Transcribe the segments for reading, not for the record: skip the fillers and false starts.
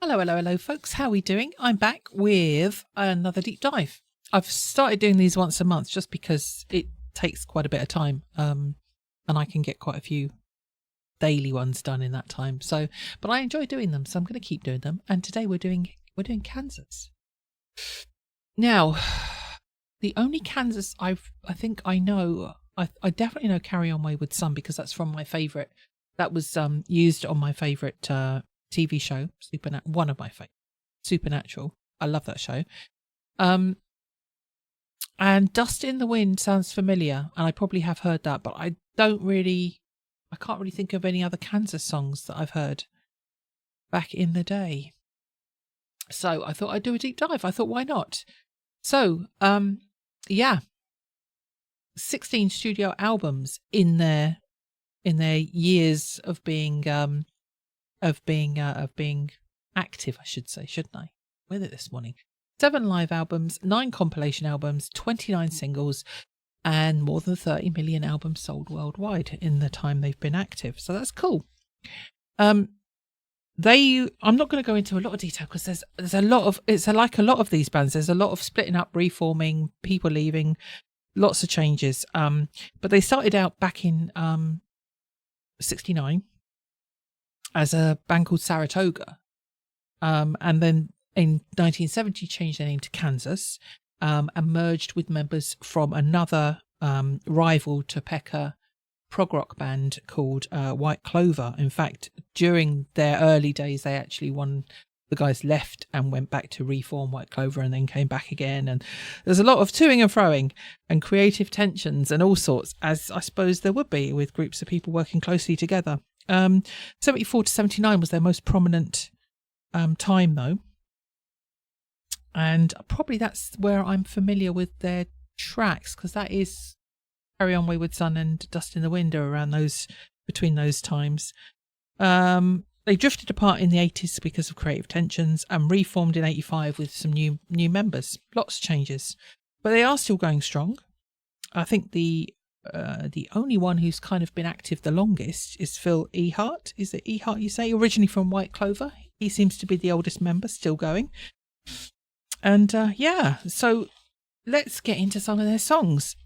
Hello, hello, hello, folks. How are we doing? I'm back with another deep dive. I've started doing these once a month just because it takes quite a bit of time, and I can get quite a few daily ones done in that time. So, but I enjoy doing them, so I'm going to keep doing them. And today we're doing Kansas. Now, the only Kansas I think I know, I definitely know "Carry On Wayward Son" because that's from my favourite. That was used on my favourite TV show, one of my favorite, Supernatural. I love that show. And "Dust in the Wind" sounds familiar, and I probably have heard that, but I can't really think of any other Kansas songs that I've heard back in the day. So I thought I'd do a deep dive. I thought, why not? So, 16 studio albums in their years of being active, I should say, shouldn't I? With it this morning. 7 live albums, 9 compilation albums, 29 singles, and more than 30 million albums sold worldwide in the time they've been active. So that's cool. I'm not going to go into a lot of detail because there's a lot of, like a lot of these bands, there's a lot of splitting up, reforming, people leaving, lots of changes. But they started out back in 69 as a band called Saratoga, and then in 1970 changed their name to Kansas, and merged with members from another rival Topeka prog rock band called White Clover. In fact, during their early days, they actually the guys left and went back to reform White Clover and then came back again. And there's a lot of toing and froing and creative tensions and all sorts, as I suppose there would be with groups of people working closely together. 74 to 79 was their most prominent time, though. And probably that's where I'm familiar with their tracks, because that is "Carry On Wayward Son" and "Dust in the Wind" are around between those times. They drifted apart in the 80s because of creative tensions and reformed in 85 with some new members. Lots of changes, but they are still going strong. I think the only one who's kind of been active the longest is Phil Ehart. Is it Ehart you say? Originally from White Clover. He seems to be the oldest member, still going. And so let's get into some of their songs.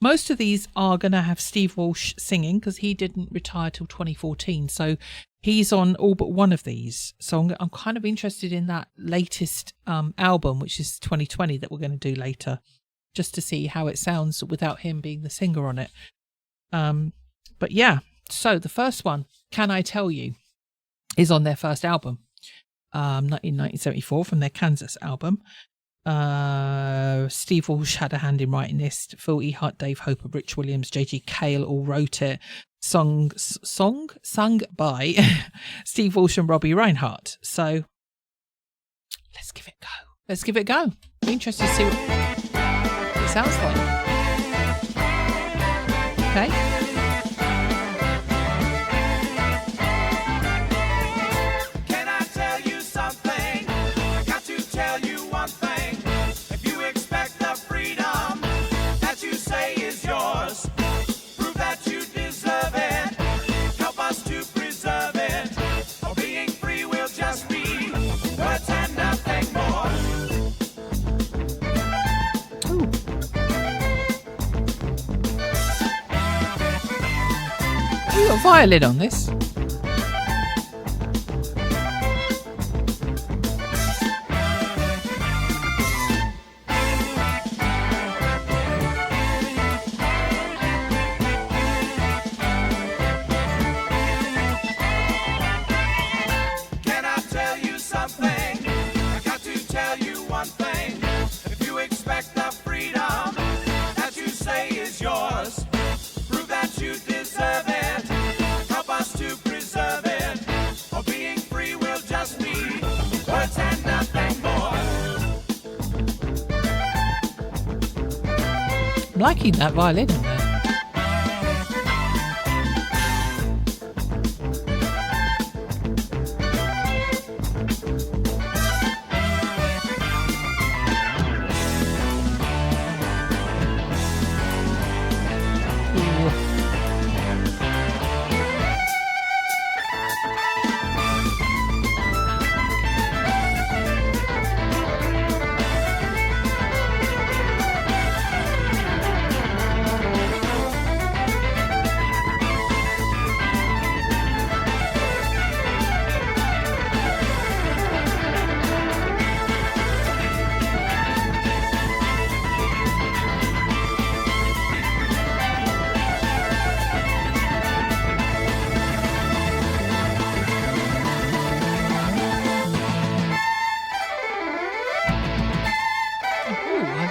Most of these are going to have Steve Walsh singing because he didn't retire till 2014. So he's on all but one of these. So I'm kind of interested in that latest album, which is 2020, that we're going to do later, just to see how it sounds without him being the singer on it. But yeah, so the first one, "Can I Tell You," is on their first album, in 1974, from their Kansas album. Steve Walsh had a hand in writing this. Phil Ehart, Dave Hope, Rich Williams, J.G. Cale all wrote it. Sung by Steve Walsh and Robbie Reinhardt. So let's give it a go. I'm interested to see what it sounds like. Okay. You got a violin on this? I'm liking that violin in there.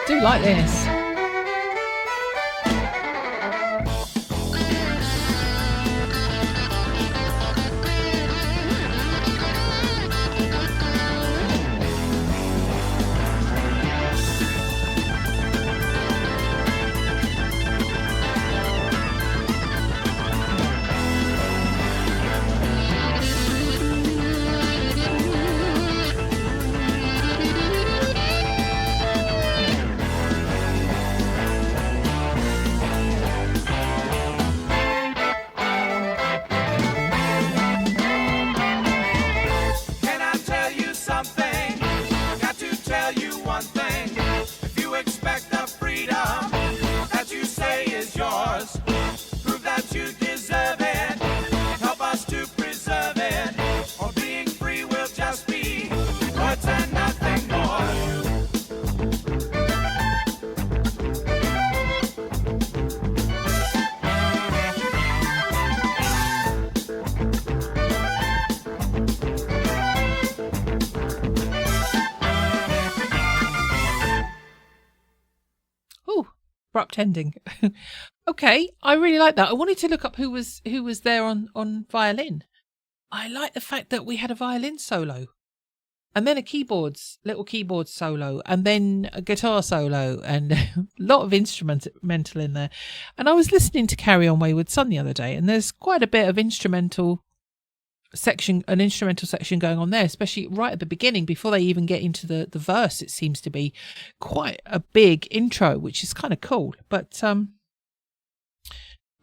I do like this. Abrupt ending. Okay, I really like that. I wanted to look up who was there on violin. I like the fact that we had a violin solo, and then little keyboard solo, and then a guitar solo, and a lot of instrumental in there. And I was listening to Carry On Wayward Son the other day, and there's quite a bit of an instrumental section going on there, especially right at the beginning before they even get into the verse. It seems to be quite a big intro, which is kind of cool. But I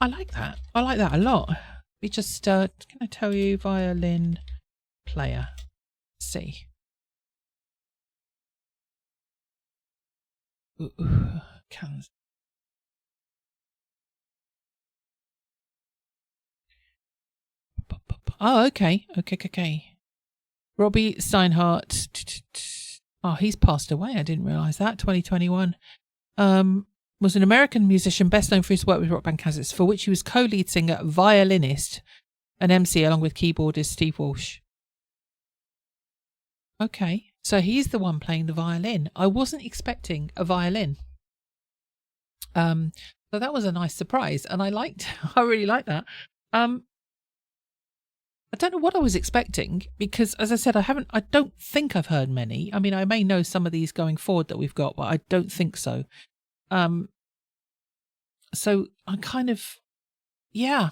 like that a lot. We just can I tell you, violin player C. Oh, okay. Robbie Steinhardt. Oh, he's passed away. I didn't realise that. 2021. Was an American musician best known for his work with Rock Band Kansas, for which he was co-lead singer, violinist, and MC, along with keyboardist Steve Walsh. Okay, so he's the one playing the violin. I wasn't expecting a violin. So that was a nice surprise, and I really liked that. I don't know what I was expecting because, as I said, I don't think I've heard many. I mean, I may know some of these going forward that we've got, but I don't think so. So I kind of, I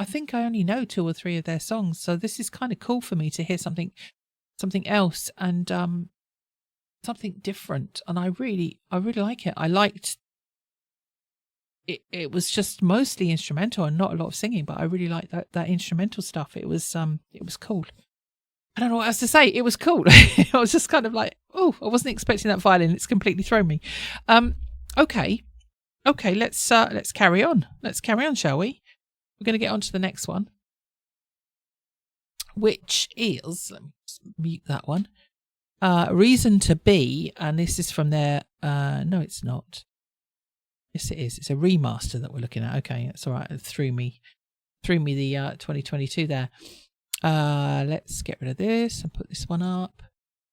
think I only know 2 or 3 of their songs. So this is kind of cool for me to hear something else and something different. And I really like it. I liked it. It was just mostly instrumental and not a lot of singing, but I really liked that instrumental stuff. It was cool. I don't know what else to say. It was cool. I was just kind of like, oh, I wasn't expecting that violin. It's completely thrown me. Okay, let's carry on. Let's carry on, shall we? We're going to get on to the next one, which is, let me just mute that one. Reason to Be, and this is from their, no, it's not. Yes, it is. It's a remaster that we're looking at. Okay, that's all right. It threw me the 2022 there. Let's get rid of this and put this one up.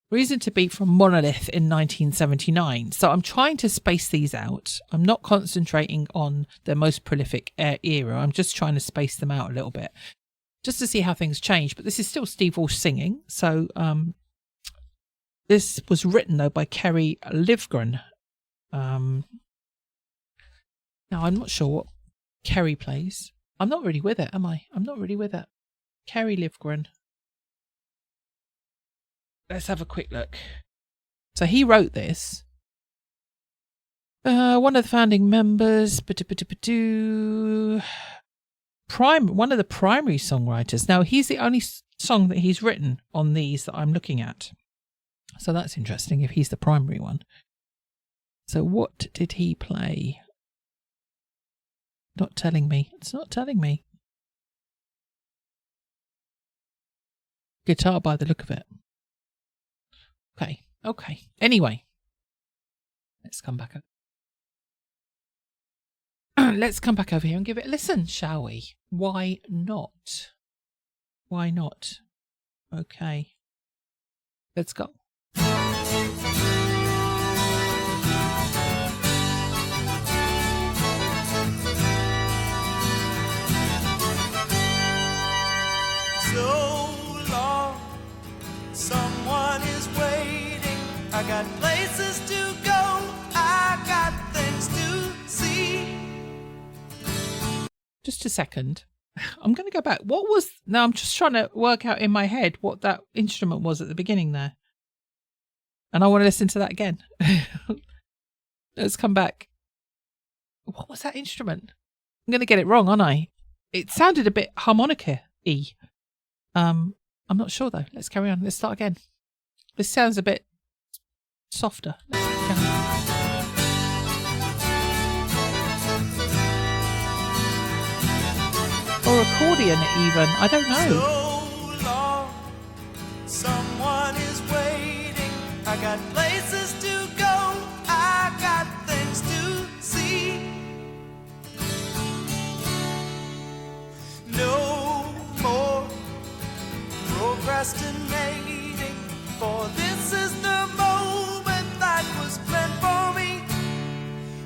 Reason to Be from Monolith in 1979. So I'm trying to space these out. I'm not concentrating on their most prolific era. I'm just trying to space them out a little bit, just to see how things change. But this is still Steve Walsh singing. So this was written, though, by Kerry Livgren. Now, I'm not sure what Kerry plays. I'm not really with it, am I? I'm not really with it. Kerry Livgren. Let's have a quick look. So he wrote this. One of the founding members. One of the primary songwriters. Now, he's the only song that he's written on these that I'm looking at. So that's interesting if he's the primary one. So what did he play? Not telling me. It's not telling me. Guitar by the look of it. Okay. Anyway, let's come back up. Let's come back over here and give it a listen, shall we? Why not? Why not? Okay. Let's go. places to go, I got things to see. Just a second. I'm going to go back. What was... Now, I'm just trying to work out in my head what that instrument was at the beginning there. And I want to listen to that again. Let's come back. What was that instrument? I'm going to get it wrong, aren't I? It sounded a bit harmonica-y. I'm not sure, though. Let's carry on. Let's start again. This sounds a bit softer. Let's carry on. Or accordion even. I don't know. So long, someone is waiting. I got places to go, I got things to see. No more procrastinating, for this is the moment that was meant for me.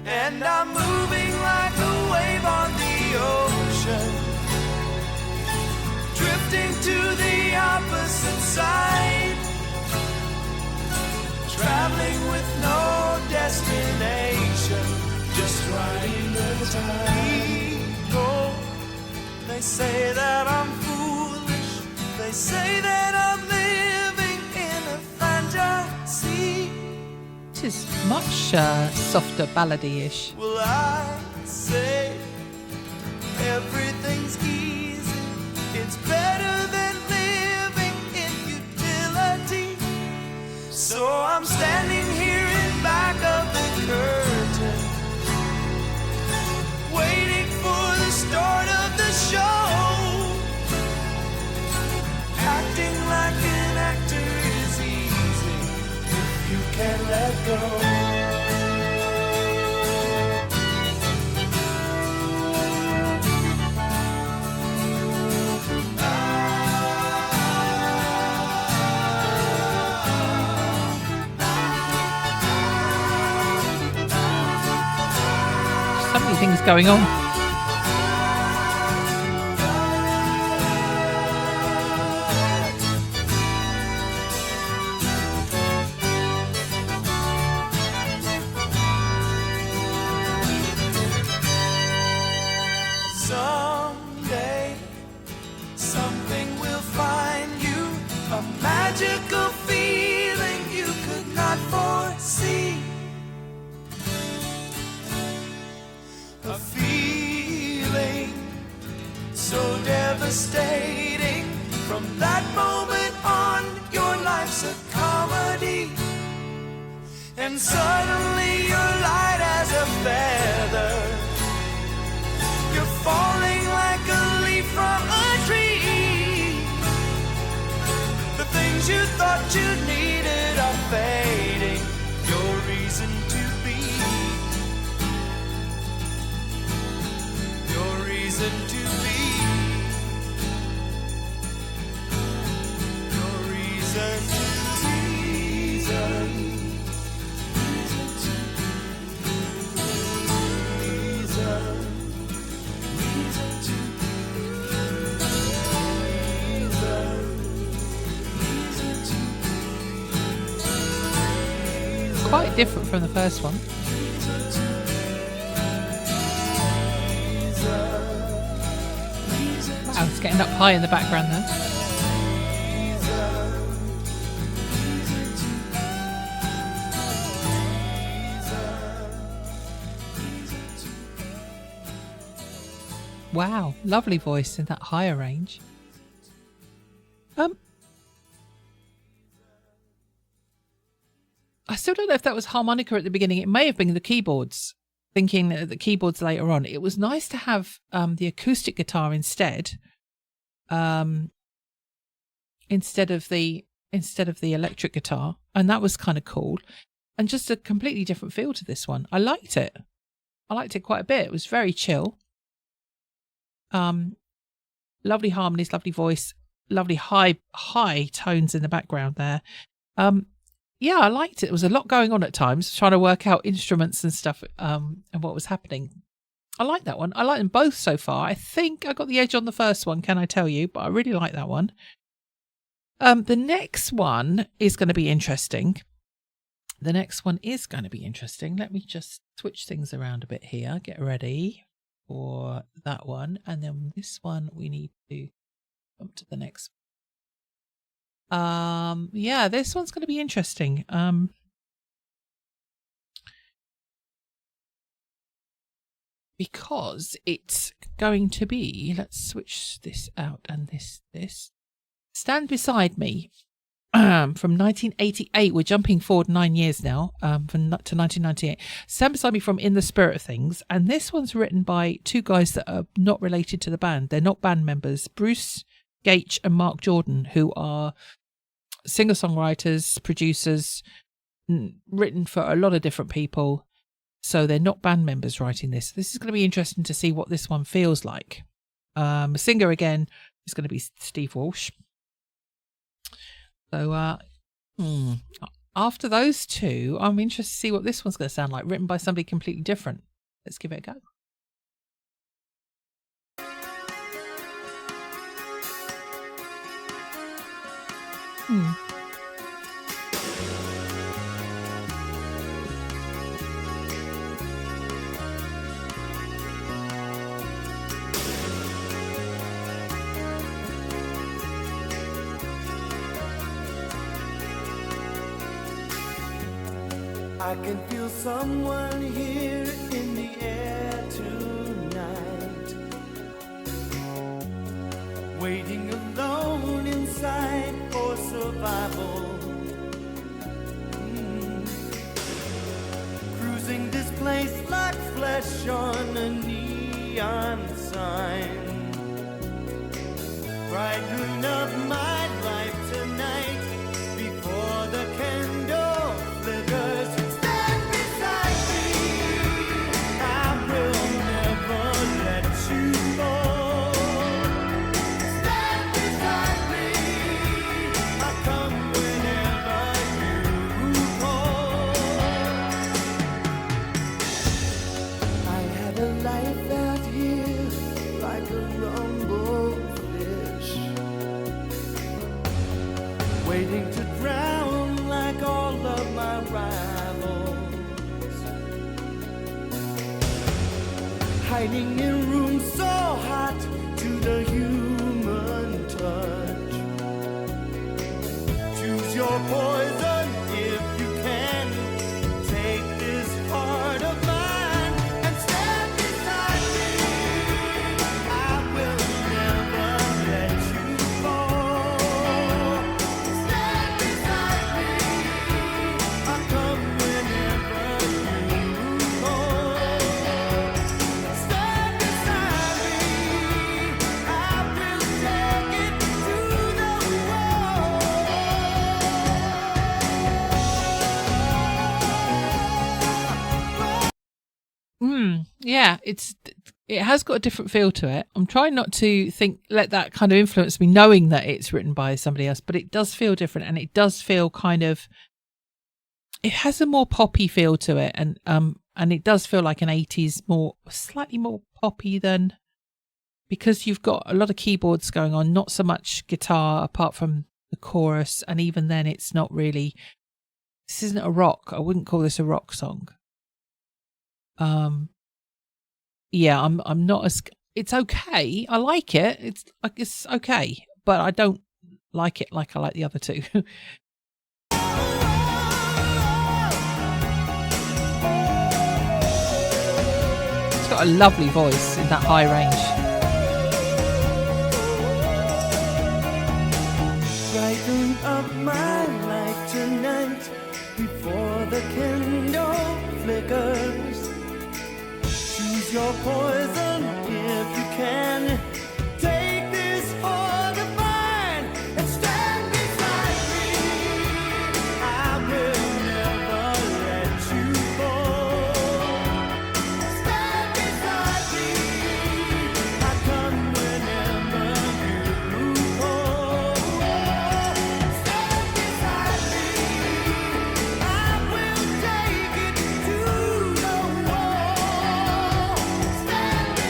And I'm moving like a wave on the ocean, drifting to the opposite side, traveling with no destination, just riding the tide. People, they say that I'm foolish, they say that I'm living in a fantasy. This is much softer, ballady-ish. Well, I say everything's easy, it's better than living in futility. So I'm standing here in back of the curtain, waiting for the start of the show, acting like an actor is easy if you can't let go. So many things going on. Someday, something will find you, a magical feeling you could not foresee. A feeling so devastating. From that moment on, your life's a comedy. And suddenly you're light as a feather. You're falling like a leaf from a tree. The things you thought you needed are fading. Your reason to be, your reason to be, your reason to be. Quite different from the first one. Wow, it's getting up high in the background there. Wow, lovely voice in that higher range. I still don't know if that was harmonica at the beginning. It may have been the keyboards, thinking that the keyboards later on. It was nice to have the acoustic guitar instead of the electric guitar, and that was kind of cool, and just a completely different feel to this one. I liked it. I liked it quite a bit. It was very chill. Lovely harmonies, lovely voice, lovely high tones in the background there. Yeah, I liked it. There was a lot going on at times, trying to work out instruments and stuff, and what was happening. I like that one. I like them both so far. I think I got the edge on the first one, can I tell you? But I really like that one. The next one is going to be interesting. The next one is going to be interesting. Let me just switch things around a bit here. Get ready for that one. And then this one, we need to jump to the next one. Yeah, this one's going to be interesting. Because it's going to be, let's switch this out and this. Stand Beside Me from 1988. We're jumping forward 9 years now, to 1998. Stand Beside Me from In the Spirit of Things. And this one's written by two guys that are not related to the band. They're not band members. Bruce Gaich and Mark Jordan, who are singer-songwriters, producers, written for a lot of different people. So they're not band members writing this. This is going to be interesting to see what this one feels like. Singer again is going to be Steve Walsh. So after those two, I'm interested to see what this one's going to sound like, written by somebody completely different. Let's give it a go. I can feel someone here in the air tonight, waiting alone inside for survival. Cruising this place like flesh on a neon sign, brighten up my life tonight before the candle flickers. Waiting to drown like all of my rivals, hiding in rooms so hot to the human touch. Choose your poison if you can. Take this heart of mine and stand beside me. I will never let you fall. Stand beside me. I'll come whenever you call. Stand beside me. I will take it to the wall. Yeah, it has got a different feel to it. I'm trying not to let that kind of influence me, knowing that it's written by somebody else, but it does feel different, and it does feel it has a more poppy feel to it, and it does feel like an 80s slightly more poppy than, because you've got a lot of keyboards going on, not so much guitar apart from the chorus, and even then it's not really, this isn't a rock. I wouldn't call this a rock song. Yeah, I'm not as, it's okay. I like it. It's okay, but I don't like it like I like the other two. It's got a lovely voice in that high range. Brighten up my life tonight before the candle flickers. Choose your poison if you can. Take this for the mine and stand beside me. I will never let you fall. Stand beside me. I come whenever you call. Stand beside me. I will take it to the wall. Stand beside me.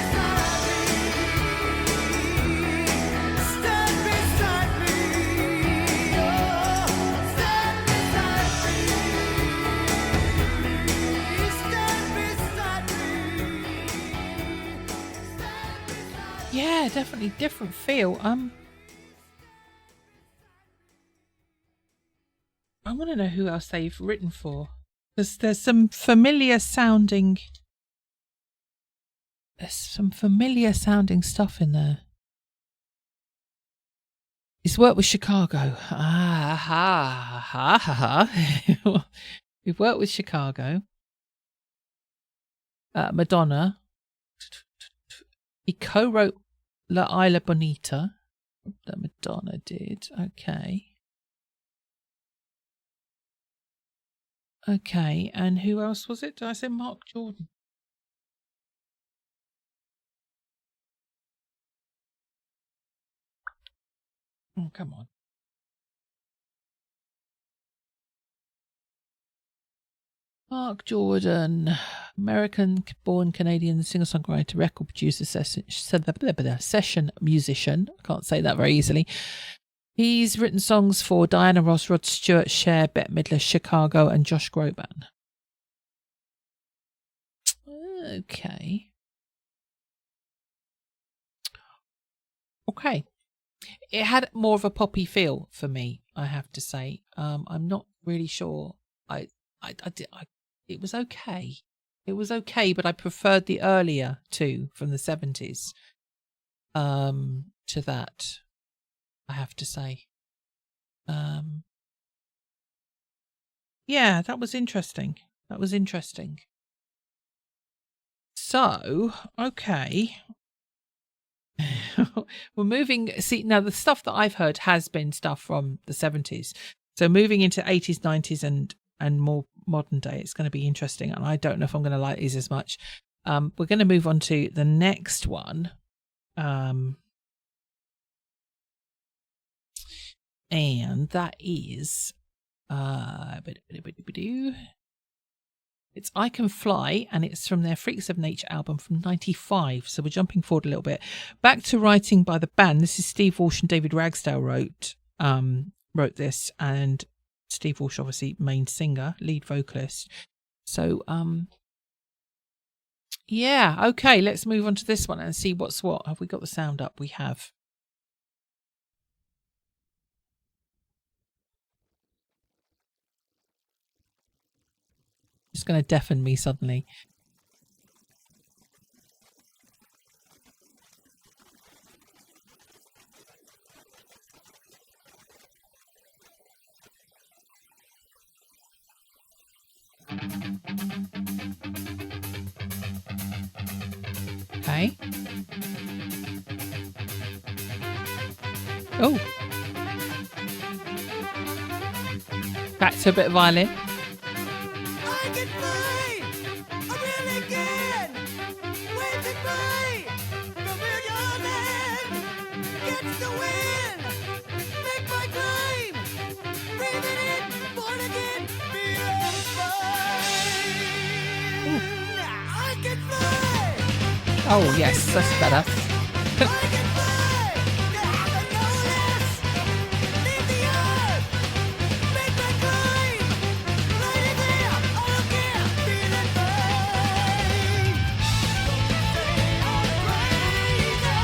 Yeah, definitely different feel. I want to know who else they've written for, because there's some familiar sounding stuff in there. He's worked with Chicago. We've worked with Chicago. Madonna. He co-wrote La Isla Bonita. That Madonna did. Okay. Okay, and who else was it? Did I say Mark Jordan? Oh, come on. Mark Jordan, American-born Canadian singer-songwriter, record producer, session musician. I can't say that very easily. He's written songs for Diana Ross, Rod Stewart, Cher, Bette Midler, Chicago, and Josh Groban. Okay. Okay. It had more of a poppy feel for me, I have to say. I'm not really sure. It was okay. It was okay, but I preferred the earlier two from the 70s to that, I have to say. Yeah, that was interesting. So, okay. We're moving. See, now the stuff that I've heard has been stuff from the 70s. So moving into 80s, 90s and more modern day, it's going to be interesting. And I don't know if I'm going to like these as much. We're going to move on to the next one. And that is it's I Can Fly, and it's from their Freaks of Nature album from 95. So we're jumping forward a little bit. Back to writing by the band. This is Steve Walsh and David Ragsdale wrote this, and Steve Walsh, obviously main singer, lead vocalist. So yeah, okay, let's move on to this one and see what's what. Have we got the sound up? We have. It's going to deafen me suddenly. Okay. Oh. Back to a bit of violin. I can fly, I really can. Wave goodbye, fulfill your land. Catch the wind, make my climb. Breathe it in, born again, feel fine. I can fly. Oh yes, that's better. I can fly, never know less. Leave the earth, make my climb. Right there, I don't care, feeling fine. Don't say I'm crazy.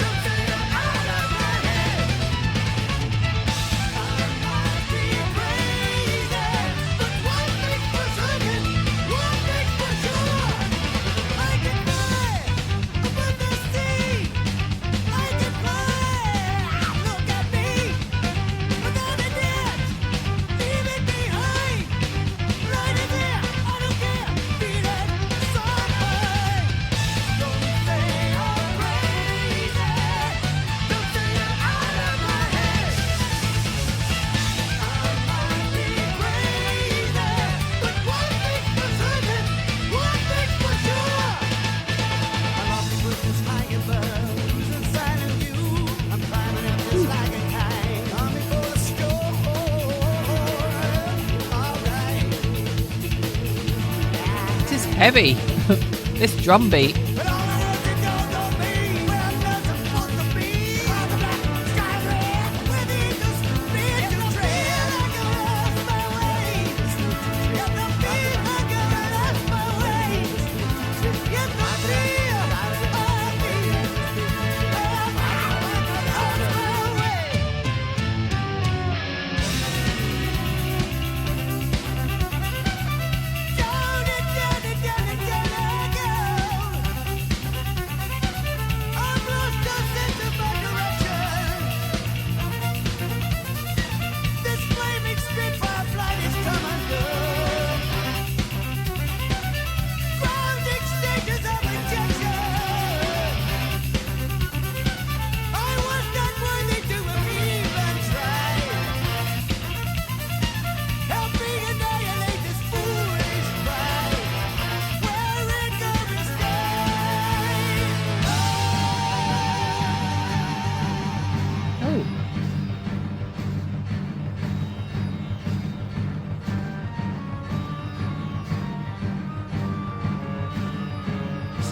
Don't say I'm out of my head. I might be crazy, but one thing's for certain, one thing's for sure. I can fly above the sea. I can fly. Look at me, without a net, leave it behind. Right in there, I don't care, feeling so high. Don't say I'm crazy. Don't say I'm out of my head. I might be crazy, but one thing's for certain, one thing's for sure. I'm off the Christmas high above, losing sight of you. I'm climbing up just like a kite, coming for the storm. All right, It is heavy. This drum beat. but all I want to go don't be where I'm not supposed to be. On the black sky red, where the eagles begin to trail. I can lost my ways. Got the feel, I can lost my ways. Get the feel, I feel.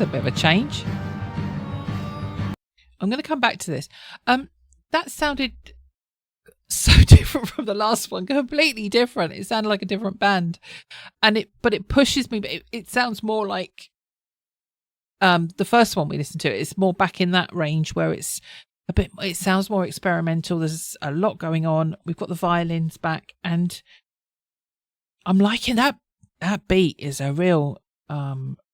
a bit of a change. I'm going to come back to this. That sounded so different from the last one, completely different. It sounded like a different band, but it pushes me. But it sounds more like the first one we listened to. It's more back in that range where it's a bit. It sounds more experimental. There's a lot going on. We've got the violins back, and I'm liking that. That beat is a real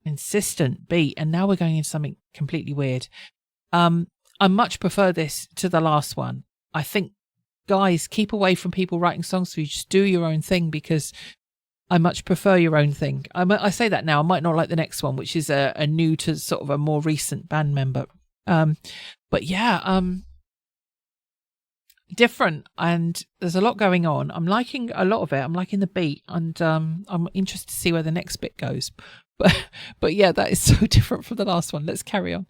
insistent beat, and now we're going into something completely weird. I much prefer this to the last one. I think, guys, keep away from people writing songs for you. Just do your own thing, because I much prefer your own thing. I say that now. I might not like the next one, which is a new to sort of a more recent band member. But yeah, different, and there's a lot going on. I'm liking a lot of it. I'm liking the beat, and I'm interested to see where the next bit goes. But yeah, that is so different from the last one. Let's carry on.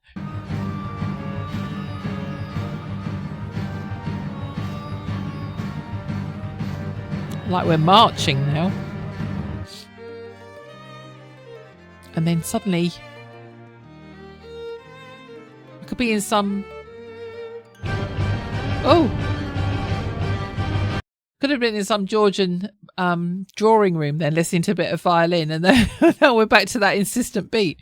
Like we're marching now. And then suddenly I could be in some... Oh! Could have been in some Georgian drawing room then, listening to a bit of violin, and then now we're back to that insistent beat.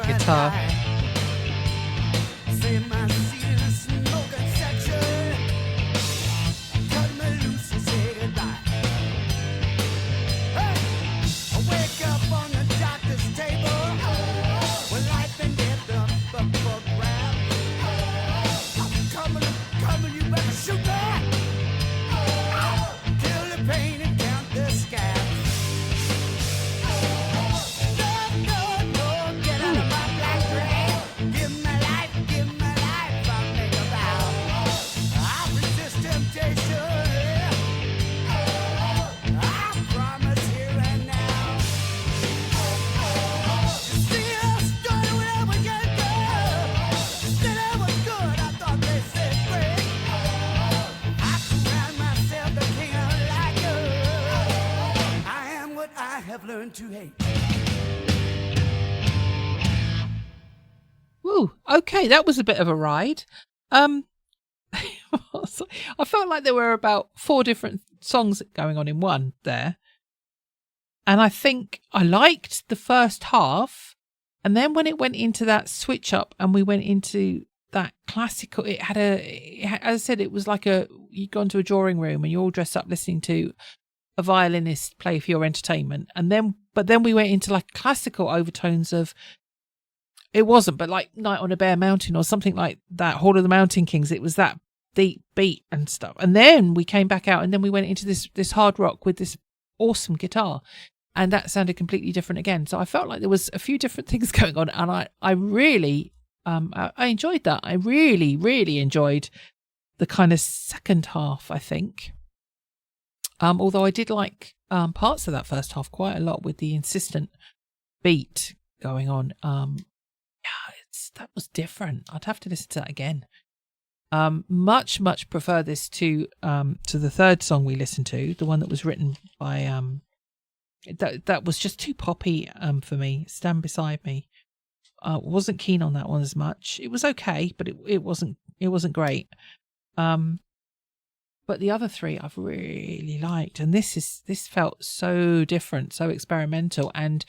Guitar. To hate. Woo, okay, that was a bit of a ride. I felt like there were about 4 different songs going on in one there. And I think I liked the first half. And then when it went into that switch up and we went into that classical, as I said, it was like you'd gone to a drawing room and you're all dressed up listening to a violinist play for your entertainment. But then we went into like classical overtones of, it wasn't, but like Night on a Bare Mountain or something like that, Hall of the Mountain Kings. It was that deep beat and stuff. And then we came back out and then we went into this hard rock with this awesome guitar. And that sounded completely different again. So I felt like there was a few different things going on. And I really, I enjoyed that. I really, really enjoyed the kind of second half, I think. Although I did like parts of that first half quite a lot with the insistent beat going on. That was different. I'd have to listen to that again. Much prefer this to the third song we listened to, the one that was written by that was just too poppy for me. Stand Beside Me. Wasn't keen on that one as much. It was okay, but it wasn't great. But the other 3 I've really liked, and this felt so different, so experimental, and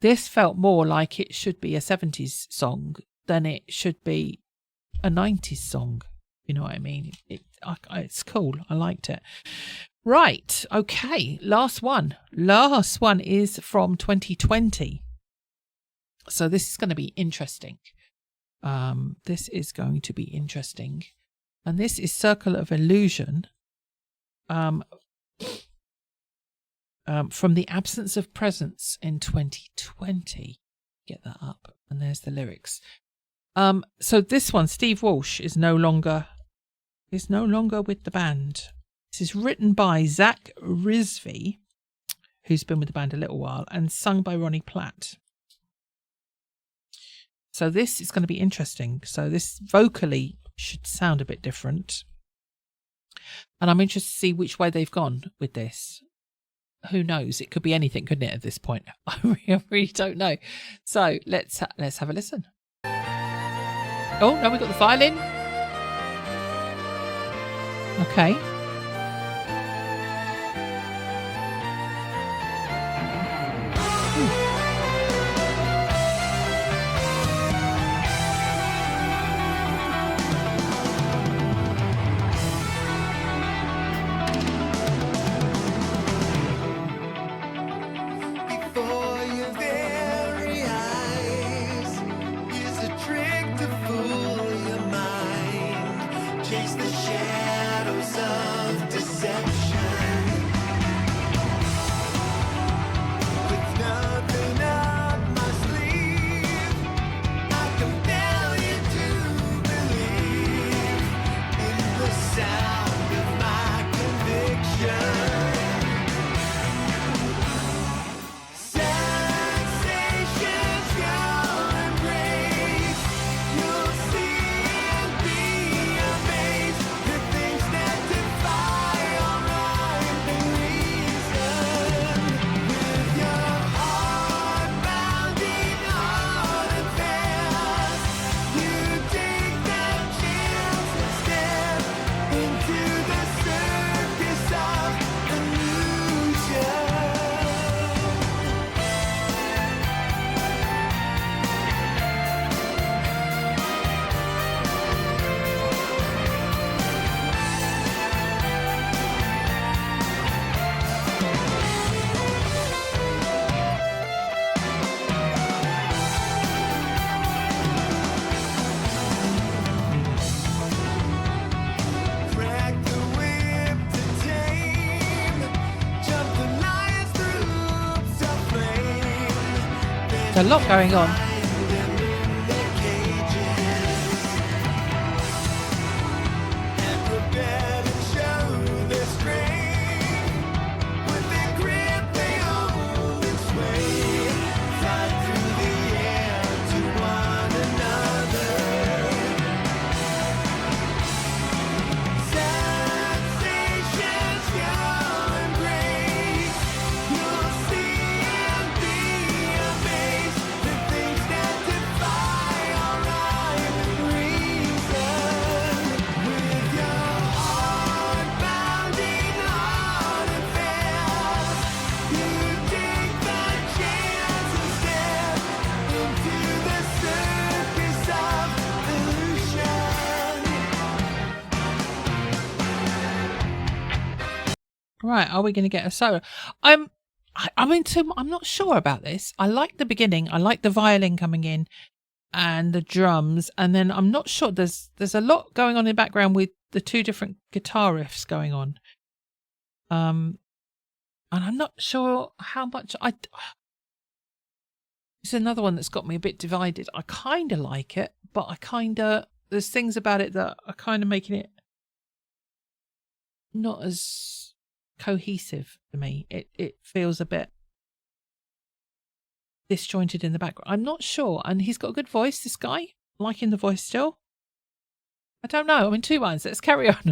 this felt more like it should be a 70s song than it should be a 90s song. You know what I mean? It's cool. I liked it. Right. Okay. Last one. Last one is from 2020. So this is going to be interesting. This is going to be interesting. And this is Circle of Illusion. from the absence of presence in 2020. Get that up, and there's the lyrics. So this one, Steve Walsh is no longer with the band. This is written by Zach Rizvi, who's been with the band a little while, and sung by Ronnie Platt. So this is going to be interesting. So this vocally should sound a bit different. And I'm interested to see which way they've gone with this. Who knows? It could be anything, couldn't it, at this point? I really don't know. So let's have a listen. Oh, no, we've got the violin. Okay. Before your very eyes is a trick to fool your mind. Chase the shadows of deception. With nothing up my sleeve, I compel you to believe in the sound of my conviction. Sensations you'll embrace. You'll see and be amazed. The things that defy all rhyme and reason. With your heart pounding hard and fast, you take that chance and step into the circus of illusion. Crack the whip to tame. Jump the lions through hoops of flame. There's a lot going on. Find them in their cages. And prepare to show their strength. With their grip they hold and sway. Fly through the air to one another. Sensations you'll embrace. You'll see and be amazed. The things that defy all rhyme and reason. With your heart pounding hard and fast, you take that chance and step into the circus of illusion. Right, are we going to get a solo? I'm not sure about this. I like the beginning. I like the violin coming in and the drums, and then I'm not sure. There's a lot going on in the background with the two different guitar riffs going on. And I'm not sure how much it's another one that's got me a bit divided. I kind of like it, but there's things about it that are kind of making it not as cohesive to me. It feels a bit disjointed in the background. I'm not sure. And he's got a good voice, this guy. Liking the voice still. I don't know. I'm in two minds. Let's carry on.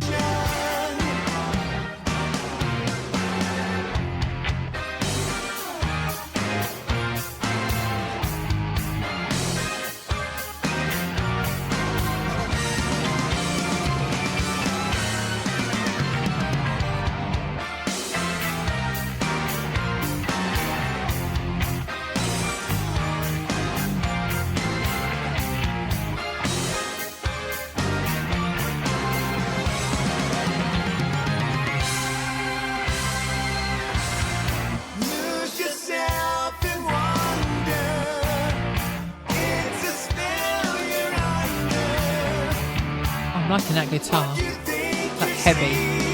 Lose yourself in wonder. It's a spell you're under. I'm liking that guitar. You think That you heavy. see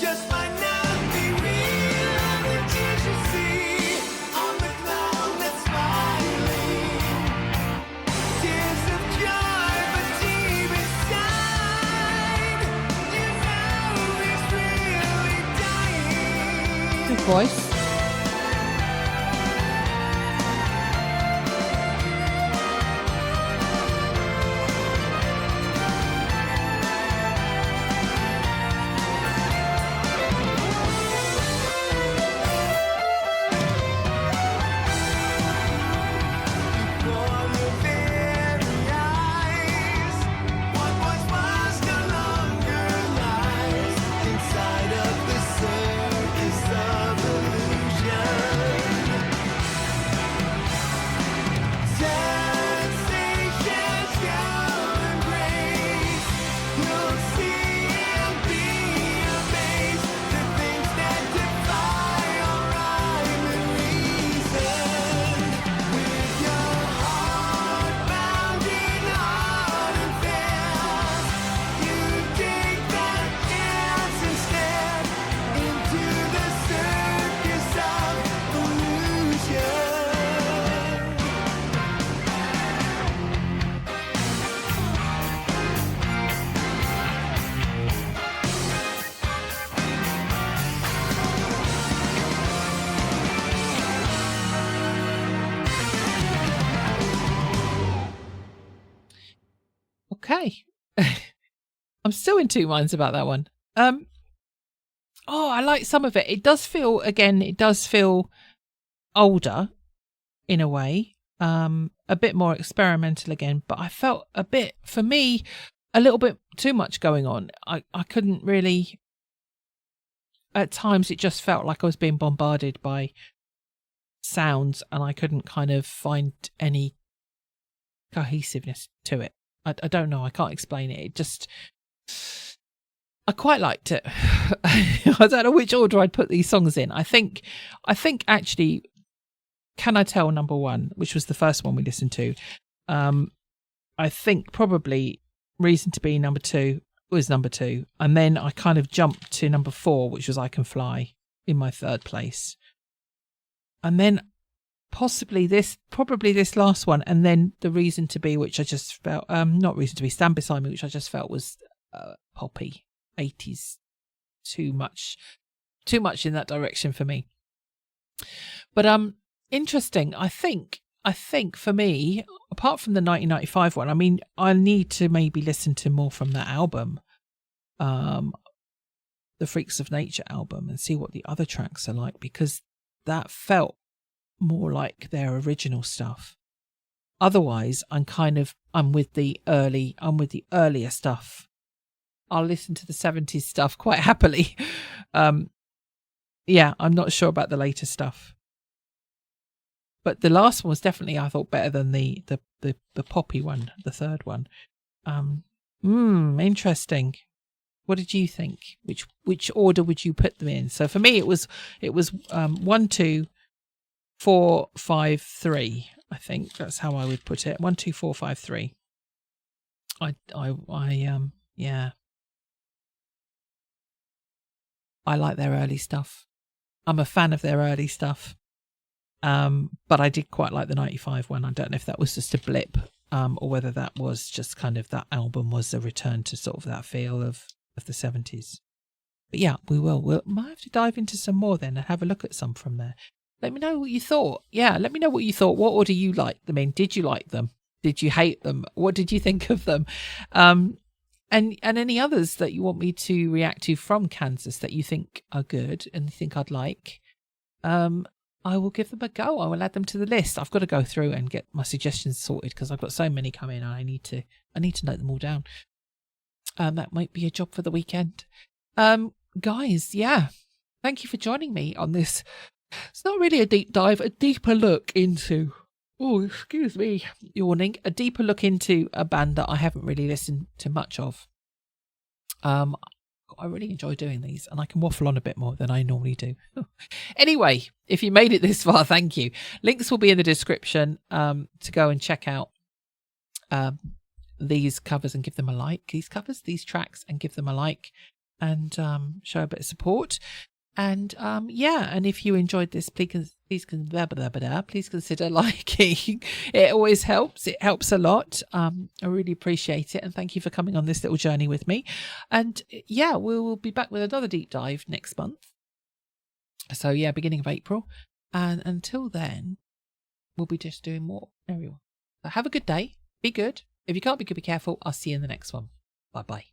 just might not be real. voice. Before your very eyes, what was lost no longer lies inside of the circus of illusion. Sensations you'll embrace, you'll see and be amazed. The things that defy all rhyme and reason. With your heart pounding hard and fast, you take that chance instead into the circus of illusion. Okay. I'm still in two minds about that one. I like some of it. It does feel older in a way. A bit more experimental again, but I felt a little bit too much going on. I couldn't really, at times it just felt like I was being bombarded by sounds and I couldn't kind of find any cohesiveness to it. I don't know. I can't explain it. I quite liked it. I don't know which order I'd put these songs in. I think actually, Can I Tell number 1, which was the first one we listened to. I think probably Reason to Be number 2 was number 2. And then I kind of jumped to number 4, which was I Can Fly, in my third place. And then probably this last one, and then the Reason to Be, which I just felt not Reason to Be, Stand Beside Me, which I just felt was poppy 80s, too much in that direction for me. But interesting. I think for me, apart from the 1995 one, I mean, I need to maybe listen to more from that album, the Freaks of Nature album, and see what the other tracks are like, because that felt more like their original stuff. Otherwise, I'm with the earlier stuff. I'll listen to the 70s stuff quite happily. Yeah, I'm not sure about the later stuff. But the last one was definitely, I thought, better than the poppy one, the third one. Interesting. What did you think? Which order would you put them in? So for me, it was 1, 2, 4, 5, 3. I think that's how I would put it. 1, 2, 4, 5, 3. Yeah. I like their early stuff. I'm a fan of their early stuff. But I did quite like the 95 one. I don't know if that was just a blip, or whether that was just kind of that album was a return to sort of that feel of the 70s. But yeah, we'll might have to dive into some more then and have a look at some from there. Let me know what you thought. Yeah, let me know what you thought. What order you liked them in? Did you like them? Did you hate them? What did you think of them? And any others that you want me to react to from Kansas that you think are good and you think I'd like, I will give them a go. I will add them to the list. I've got to go through and get my suggestions sorted because I've got so many coming and I need to note them all down. That might be a job for the weekend. Guys, yeah, thank you for joining me on this. It's not really a deep dive, a deeper look into, yawning, a deeper look into a band that I haven't really listened to much of. I really enjoy doing these and I can waffle on a bit more than I normally do. Anyway, if you made it this far, thank you. Links will be in the description to go and check out these covers and give them a like. These tracks, and give them a like and show a bit of support. And and if you enjoyed this, please consider liking. It always helps. It helps a lot. I really appreciate it, and thank you for coming on this little journey with me. And yeah, we will be back with another deep dive next month. So yeah, beginning of April. And until then, we'll be just doing more Aerial. So have a good day. Be good. If you can't be good, be careful. I'll see you in the next one. Bye-bye.